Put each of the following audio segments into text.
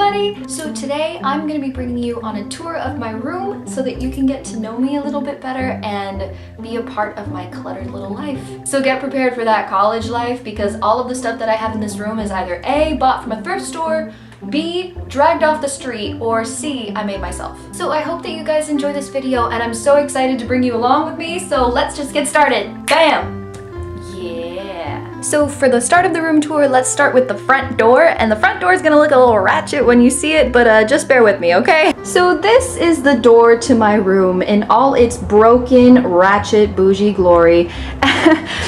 everybody! So today I'm going to be bringing you on a tour of my room so that you can get to know me a little bit better and be a part of my cluttered little life. So get prepared for that college life because all of the stuff that I have in this room is either A, bought from a thrift store, B, dragged off the street, or C, I made myself. So I hope that you guys enjoy this video and I'm so excited to bring you along with me, so let's just get started. Bam! So for the start of the room tour, let's start with the front door, and the front door is gonna look a little ratchet when you see it, but just bear with me, okay? So this is the door to my room in all its broken, ratchet, bougie glory.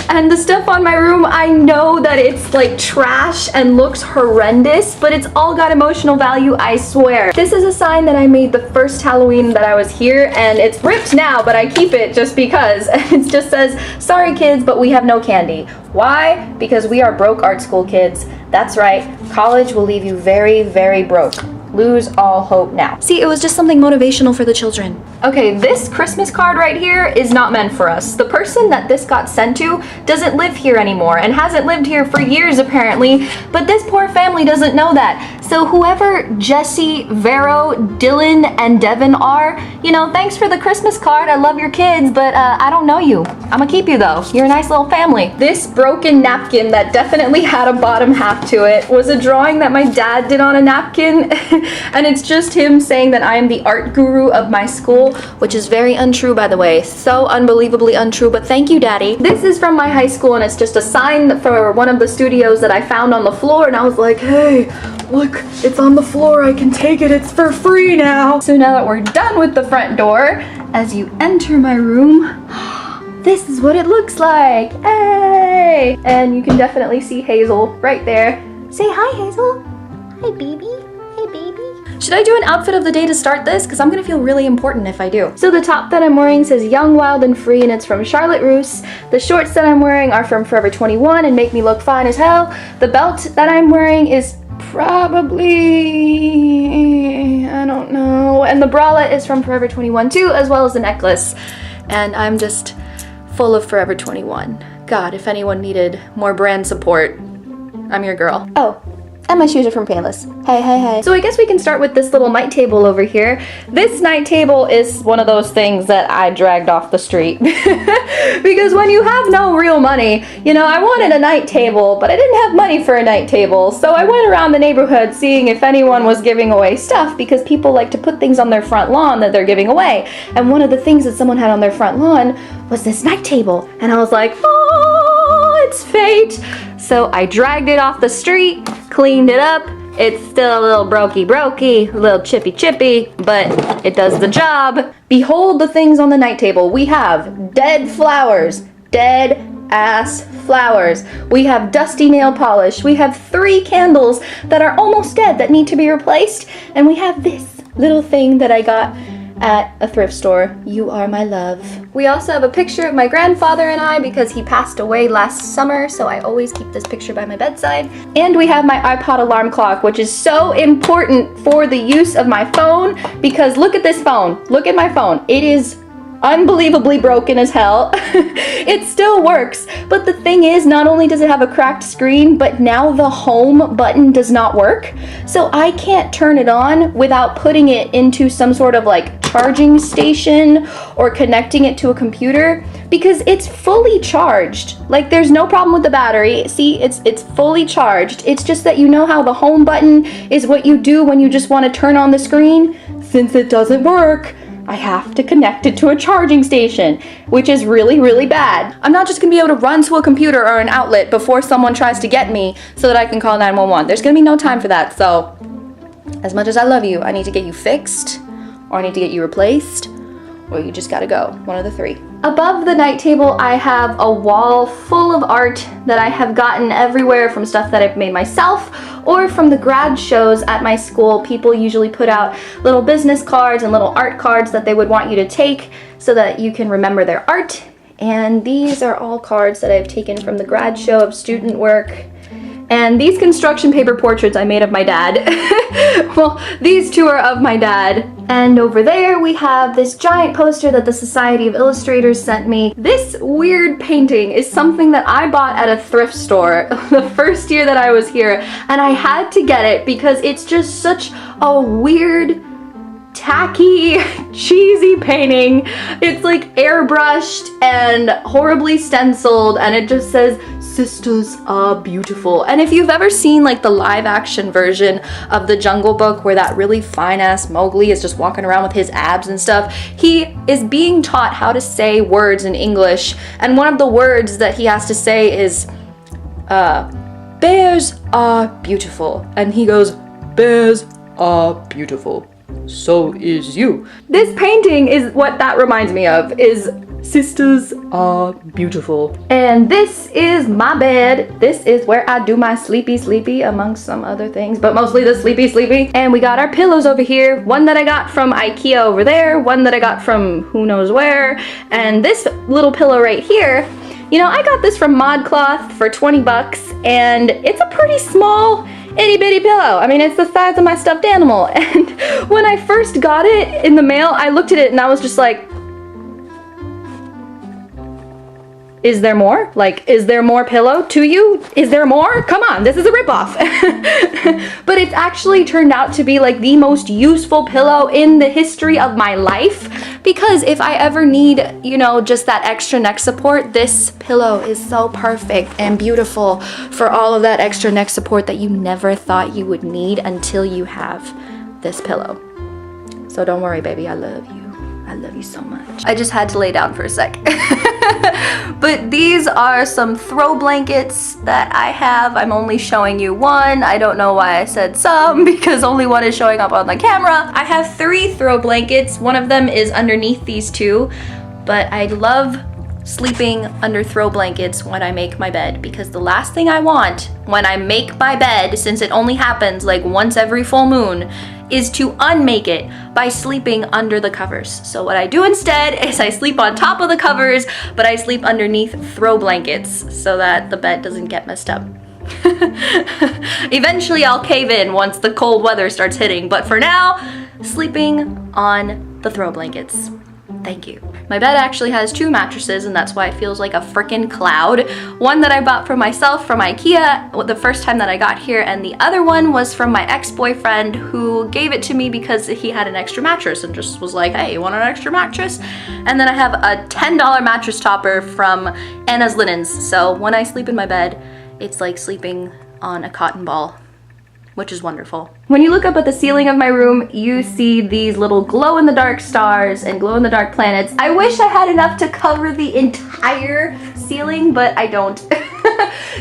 And the stuff on my room, I know that it's like trash and looks horrendous, but it's all got emotional value, I swear. This is a sign that I made the first Halloween that I was here, and it's ripped now, but I keep it just because. It just says, "Sorry kids, but we have no candy." Why? Because we are broke art school kids. That's right, college will leave you very, very broke. Lose all hope now. See, it was just something motivational for the children. Okay, this Christmas card right here is not meant for us. The person that this got sent to doesn't live here anymore and hasn't lived here for years apparently, but this poor family doesn't know that. So whoever Jesse, Vero, Dylan, and Devin are, you know, thanks for the Christmas card. I love your kids, but I don't know you. I'm gonna keep you though. You're a nice little family. This broken napkin that definitely had a bottom half to it was a drawing that my dad did on a napkin. And it's just him saying that I am the art guru of my school, which is very untrue, by the way. So unbelievably untrue, but thank you, Daddy. This is from my high school, and it's just a sign for one of the studios that I found on the floor, and I was like, hey, look, it's on the floor, I can take it, it's for free now. So now that we're done with the front door, as you enter my room, this is what it looks like, hey! And you can definitely see Hazel right there. Say hi, Hazel. Hi, baby. Hey, baby. Should I do an outfit of the day to start this? Because I'm gonna feel really important if I do. So the top that I'm wearing says Young, Wild, and Free, and it's from Charlotte Russe. The shorts that I'm wearing are from Forever 21 and make me look fine as hell. The belt that I'm wearing is probably, I don't know. And the bralette is from Forever 21 too, as well as the necklace. And I'm just full of Forever 21. God, if anyone needed more brand support, I'm your girl. Oh. And my shoes are from Payless. Hey, hey, hey. So I guess we can start with this little night table over here. This night table is one of those things that I dragged off the street. Because when you have no real money, you know, I wanted a night table, but I didn't have money for a night table. So I went around the neighborhood seeing if anyone was giving away stuff, because people like to put things on their front lawn that they're giving away. And one of the things that someone had on their front lawn was this night table. And I was like, oh, it's fate. So I dragged it off the street, cleaned it up. It's still a little brokey, a little chippy, but it does the job. Behold the things on the night table. We have dead flowers, dead ass flowers. We have dusty nail polish. We have 3 candles that are almost dead that need to be replaced. And we have this little thing that I got at a thrift store. You are my love. We also have a picture of my grandfather and I because he passed away last summer, so I always keep this picture by my bedside. And we have my iPod alarm clock, which is so important for the use of my phone because look at this phone. Look at my phone. It is unbelievably broken as hell. It still works, but the thing is, not only does it have a cracked screen, but now the home button does not work. So I can't turn it on without putting it into some sort of like charging station or connecting it to a computer because it's fully charged. Like there's no problem with the battery. See, it's fully charged. It's just that you know how the home button is what you do when you just want to turn on the screen? Since it doesn't work, I have to connect it to a charging station, which is really, really bad. I'm not just gonna be able to run to a computer or an outlet before someone tries to get me so that I can call 911. There's gonna be no time for that, so as much as I love you, I need to get you fixed, or I need to get you replaced, or you just gotta go. One of the 3. Above the night table, I have a wall full of art that I have gotten everywhere from stuff that I've made myself or from the grad shows at my school. People usually put out little business cards and little art cards that they would want you to take so that you can remember their art. And these are all cards that I've taken from the grad show of student work. And these construction paper portraits I made of my dad. Well, these 2 are of my dad, And over there we have this giant poster that the Society of Illustrators sent me. This weird painting is something that I bought at a thrift store the first year that I was here, and I had to get it because it's just such a weird, tacky, cheesy painting. It's like airbrushed and horribly stenciled, and it just says, "Sisters are beautiful." And if you've ever seen like the live action version of The Jungle Book where that really fine ass Mowgli is just walking around with his abs and stuff, he is being taught how to say words in English, and one of the words that he has to say is "bears are beautiful," and he goes, "Bears are beautiful. So is you." This painting is what that reminds me of, is sisters are beautiful. And this is my bed. This is where I do my sleepy amongst some other things, but mostly the sleepy. And we got our pillows over here. One that I got from IKEA over there, one that I got from who knows where, and this little pillow right here. You know, I got this from ModCloth for 20 bucks, and it's a pretty small, itty bitty pillow. I mean, it's the size of my stuffed animal. And when I first got it in the mail, I looked at it and I was just like, is there more? Like, is there more pillow to you? Is there more? Come on, this is a ripoff. But it's actually turned out to be like the most useful pillow in the history of my life, because if I ever need, you know, just that extra neck support, this pillow is so perfect and beautiful for all of that extra neck support that you never thought you would need until you have this pillow. So don't worry, baby, I love you. I love you so much. I just had to lay down for a sec. But these are some throw blankets that I have. I'm only showing you one. I don't know why I said some, because only one is showing up on the camera. I have 3 throw blankets. One of them is underneath these 2, but I love sleeping under throw blankets when I make my bed, because the last thing I want when I make my bed, since it only happens like once every full moon, is to unmake it by sleeping under the covers. So what I do instead is I sleep on top of the covers, but I sleep underneath throw blankets so that the bed doesn't get messed up. Eventually I'll cave in once the cold weather starts hitting, but for now, sleeping on the throw blankets. Thank you. My bed actually has 2 mattresses, and that's why it feels like a frickin' cloud. One that I bought for myself from IKEA the first time that I got here, and the other one was from my ex-boyfriend, who gave it to me because he had an extra mattress and just was like, "Hey, you want an extra mattress?" And then I have a $10 mattress topper from Anna's Linens. So when I sleep in my bed, it's like sleeping on a cotton ball, which is wonderful. When you look up at the ceiling of my room, you see these little glow-in-the-dark stars and glow-in-the-dark planets. I wish I had enough to cover the entire ceiling, but I don't.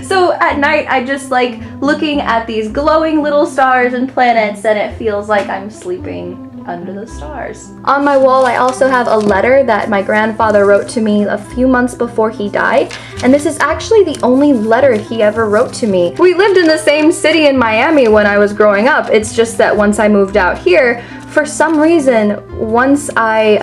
So at night, I just like looking at these glowing little stars and planets, and it feels like I'm sleeping under the stars. On my wall, I also have a letter that my grandfather wrote to me a few months before he died, and this is actually the only letter he ever wrote to me. We lived in the same city in Miami when I was growing up. It's just that once I moved out here, for some reason, once I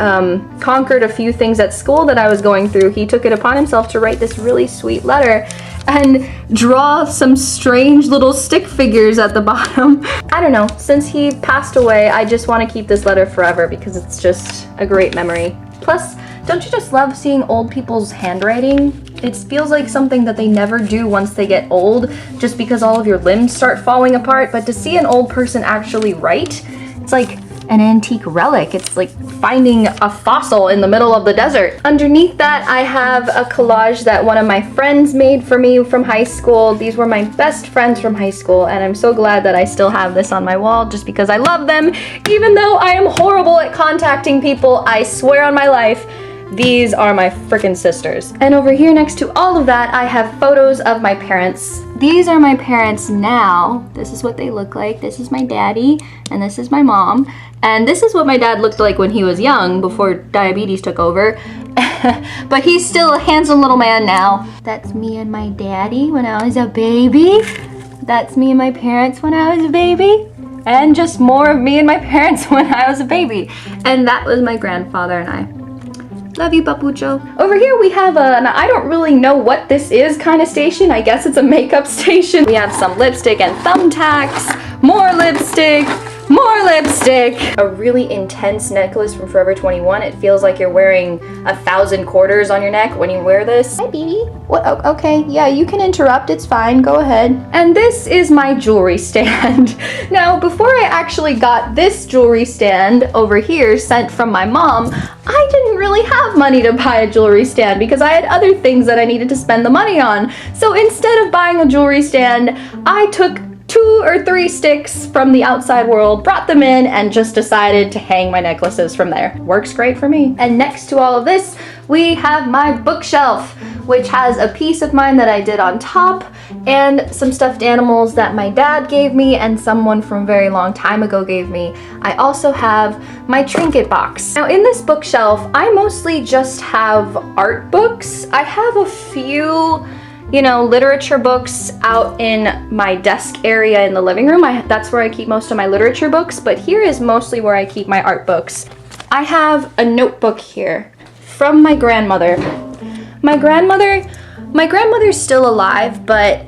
conquered a few things at school that I was going through, he took it upon himself to write this really sweet letter and draw some strange little stick figures at the bottom. I don't know, since he passed away, I just want to keep this letter forever because it's just a great memory. Plus, don't you just love seeing old people's handwriting? It feels like something that they never do once they get old, just because all of your limbs start falling apart, but to see an old person actually write, it's like an antique relic. It's like finding a fossil in the middle of the desert. Underneath that, I have a collage that one of my friends made for me from high school. These were my best friends from high school, and I'm so glad that I still have this on my wall just because I love them. Even though I am horrible at contacting people, I swear on my life, these are my frickin' sisters. And over here next to all of that, I have photos of my parents. These are my parents now. This is what they look like. This is my daddy, and this is my mom. And this is what my dad looked like when he was young, before diabetes took over. But he's still a handsome little man now. That's me and my daddy when I was a baby. That's me and my parents when I was a baby. And just more of me and my parents when I was a baby. And that was my grandfather and I. Love you, Papucho. Over here we have I don't really know what this is kind of station. I guess it's a makeup station. We have some lipstick and thumbtacks, more lipstick, More lipstick! A really intense necklace from Forever 21. It feels like you're wearing 1,000 quarters on your neck when you wear this. Hi, baby. What? Oh, okay, yeah, you can interrupt. It's fine. Go ahead. And this is my jewelry stand. Now, before I actually got this jewelry stand over here sent from my mom, I didn't really have money to buy a jewelry stand because I had other things that I needed to spend the money on. So instead of buying a jewelry stand, I took 2 or 3 sticks from the outside world, brought them in, and just decided to hang my necklaces from there. Works great for me. And next to all of this, we have my bookshelf, which has a piece of mine that I did on top, and some stuffed animals that my dad gave me and someone from a very long time ago gave me. I also have my trinket box. Now in this bookshelf, I mostly just have art books. I have a few, you know, literature books out in my desk area in the living room. That's where I keep most of my literature books, but here is mostly where I keep my art books. I have a notebook here from my grandmother. My grandmother's still alive, but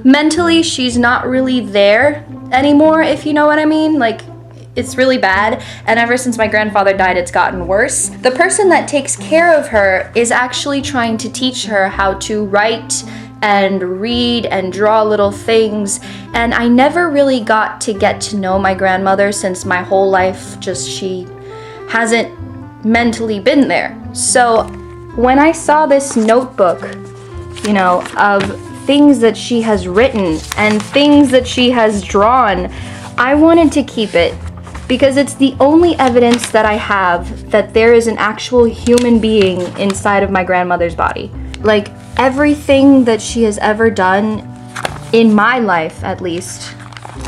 mentally she's not really there anymore, if you know what I mean. Like, it's really bad, and ever since my grandfather died, it's gotten worse. The person that takes care of her is actually trying to teach her how to write and read and draw little things, and I never really got to know my grandmother since my whole life she hasn't mentally been there. So when I saw this notebook, you know, of things that she has written and things that she has drawn, I wanted to keep it because it's the only evidence that I have that there is an actual human being inside of my grandmother's body. Like, everything that she has ever done, in my life at least,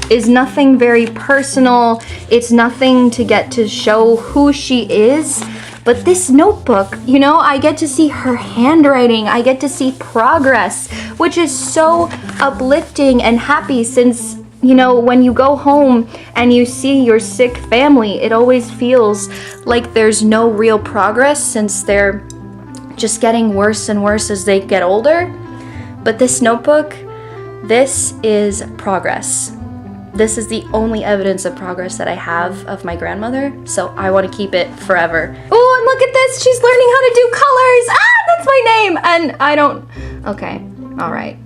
is nothing very personal. It's nothing to get to show who she is. But this notebook, you know, I get to see her handwriting. I get to see progress, which is so uplifting and happy since, you know, when you go home and you see your sick family, it always feels like there's no real progress since they're just getting worse and worse as they get older. But this notebook, this is progress. This is the only evidence of progress that I have of my grandmother, so I want to keep it forever. Oh, and look at this! She's learning how to do colors! Ah, that's my name! And I don't... Okay, alright.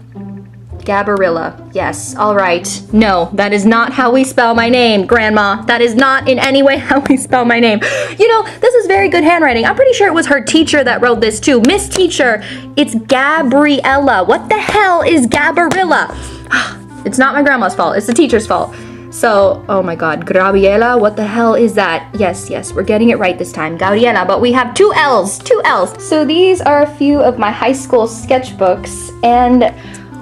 Gabarilla. Yes, alright. No, that is not how we spell my name, Grandma. That is not in any way how we spell my name. You know, this is very good handwriting. I'm pretty sure it was her teacher that wrote this too. Miss Teacher, it's Gabriella. What the hell is Gabarilla? It's not my grandma's fault. It's the teacher's fault. So, oh my god, Gabriela, what the hell is that? Yes, we're getting it right this time. Gabriela, but we have 2 L's. So these are a few of my high school sketchbooks, and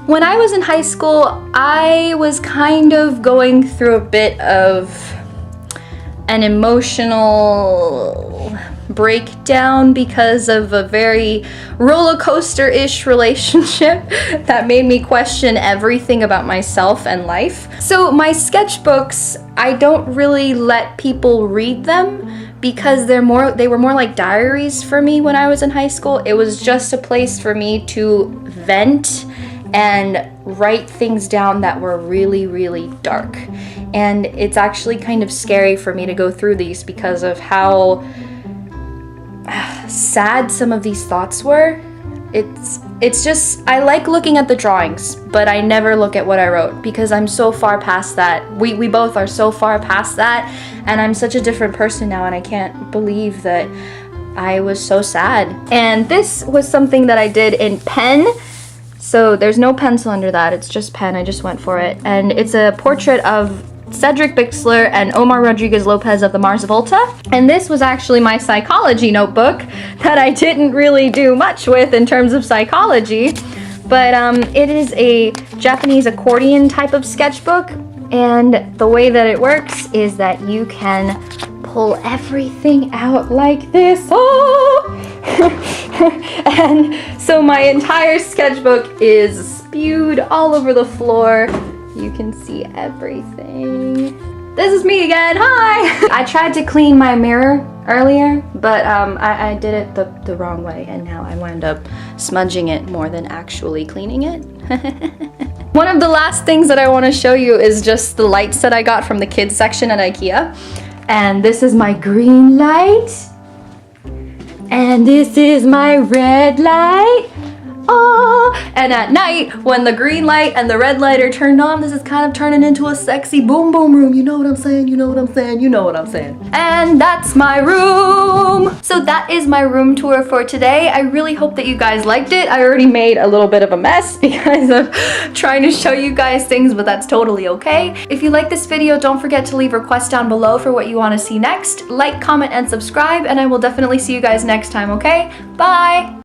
when I was in high school, I was kind of going through a bit of an emotional breakdown because of a very roller coaster-ish relationship that made me question everything about myself and life. So my sketchbooks, I don't really let people read them because they were more like diaries for me when I was in high school. It was just a place for me to vent and write things down that were really, really dark. And it's actually kind of scary for me to go through these because of how sad some of these thoughts were. It's just, I like looking at the drawings, but I never look at what I wrote because I'm so far past that. We both are so far past that, and I'm such a different person now, and I can't believe that I was so sad. And this was something that I did in pen. So there's no pencil under that, it's just pen, I just went for it. And it's a portrait of Cedric Bixler and Omar Rodriguez Lopez of the Mars Volta. And this was actually my psychology notebook that I didn't really do much with in terms of psychology. But it is a Japanese accordion type of sketchbook. And the way that it works is that you can pull everything out like this. Oh! And so my entire sketchbook is spewed all over the floor. You can see everything. This is me again, hi! I tried to clean my mirror earlier, but I did it the wrong way, and now I wound up smudging it more than actually cleaning it. One of the last things that I want to show you is just the lights that I got from the kids section at IKEA. And this is my green light. And this is my red light. Oh, and at night, when the green light and the red light are turned on, this is kind of turning into a sexy boom boom room. You know what I'm saying? You know what I'm saying? You know what I'm saying. And that's my room. So that is my room tour for today. I really hope that you guys liked it. I already made a little bit of a mess because of trying to show you guys things, but that's totally okay. If you like this video, don't forget to leave requests down below for what you want to see next. Like, comment, and subscribe, and I will definitely see you guys next time, okay? Bye!